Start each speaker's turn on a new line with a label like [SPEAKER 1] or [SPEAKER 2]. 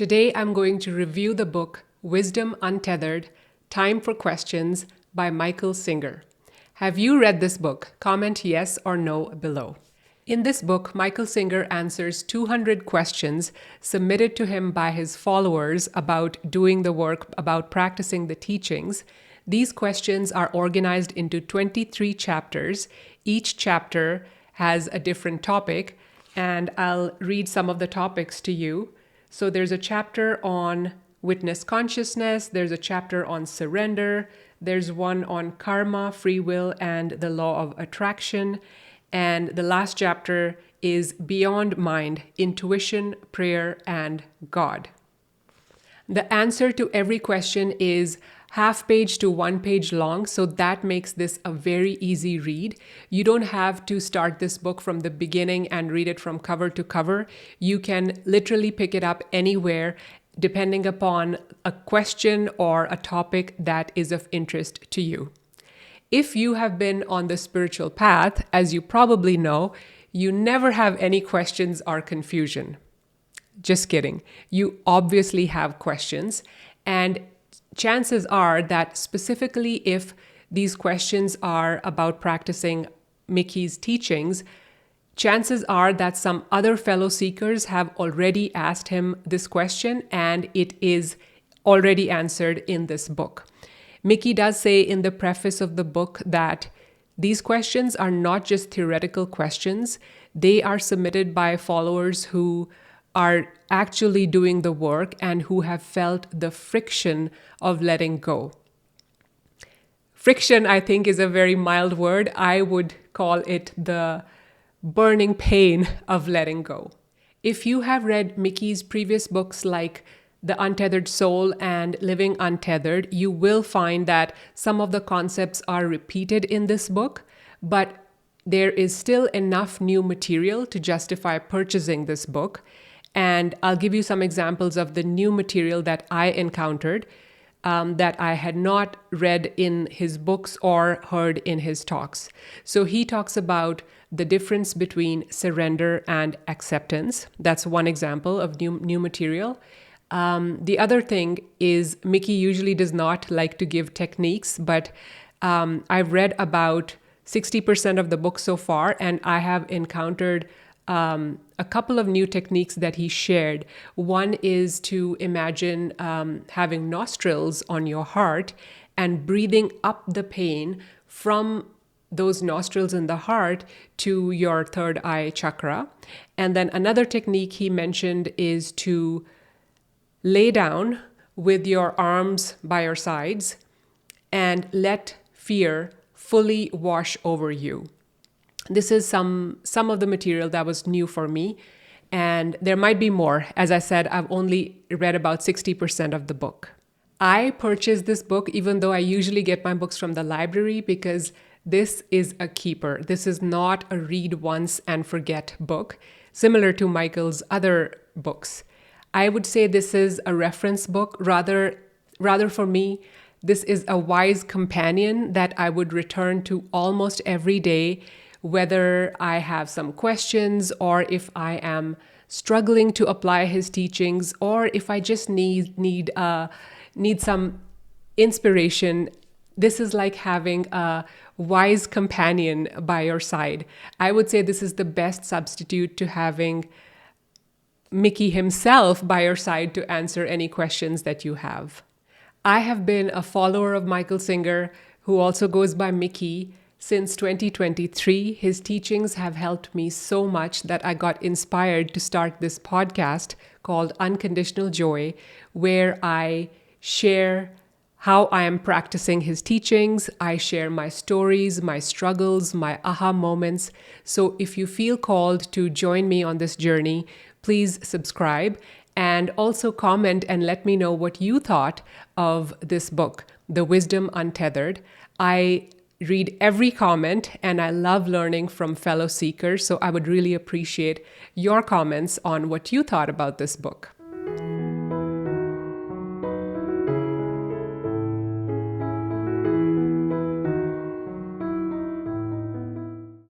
[SPEAKER 1] Today I'm going to review the book Wisdom Untethered, Time for Questions by Michael Singer. Have you read this book? Comment yes or no below. In this book, Michael Singer answers 200 questions submitted to him by his followers about doing the work, about practicing the teachings. These questions are organized into 23 chapters. Each chapter has a different topic, and I'll read some of the topics to you. So there's a chapter on witness consciousness, there's a chapter on surrender, there's one on karma, free will, and the law of attraction, and the last chapter is beyond mind, intuition, prayer, and God. The answer to every question is half page to 1 page long, so that makes this a very easy read. You don't have to start this book from the beginning and read it from cover to cover. You can literally pick it up anywhere, depending upon a question or a topic that is of interest to you. If you have been on the spiritual path, as you probably know, you never have any questions or confusion. Just kidding. You obviously have questions, and chances are that specifically if these questions are about practicing Mickey's teachings, chances are that some other fellow seekers have already asked him this question and it is already answered in this book. Mickey does say in the preface of the book that these questions are not just theoretical questions. They are submitted by followers who are actually doing the work and who have felt the friction of letting go. Friction, I think, is a very mild word. I would call it the burning pain of letting go. If you have read Mickey's previous books like The Untethered Soul and Living Untethered, you will find that some of the concepts are repeated in this book, but there is still enough new material to justify purchasing this book. And I'll give you some examples of the new material that I encountered that I had not read in his books or heard in his talks. So he talks about the difference between surrender and acceptance. That's one example of new material. The other thing is Mickey usually does not like to give techniques, but I've read about 60% of the book so far, and I have encountered a couple of new techniques that he shared. One is to imagine having nostrils on your heart and breathing up the pain from those nostrils in the heart to your third eye chakra. And then another technique he mentioned is to lay down with your arms by your sides and let fear fully wash over you. This is some of the material that was new for me, and there might be more. As I said, I've only read about 60% of the book. I purchased this book even though I usually get my books from the library because this is a keeper. This is not a read once and forget book, similar to Michael's other books. I would say this is a reference book. Rather for me, this is a wise companion that I would return to almost every day, whether I have some questions or if I am struggling to apply his teachings or if I just need some inspiration. This is like having a wise companion by your side. I would say this is the best substitute to having Mickey himself by your side to answer any questions that you have. I have been a follower of Michael Singer, who also goes by Mickey, since 2023. His teachings have helped me so much that I got inspired to start this podcast called Unconditional Joy, where I share how I am practicing his teachings. I share my stories, my struggles, my aha moments. So if you feel called to join me on this journey, please subscribe and also comment and let me know what you thought of this book, The Wisdom Untethered. I read every comment and I love learning from fellow seekers, so I would really appreciate your comments on what you thought about this book.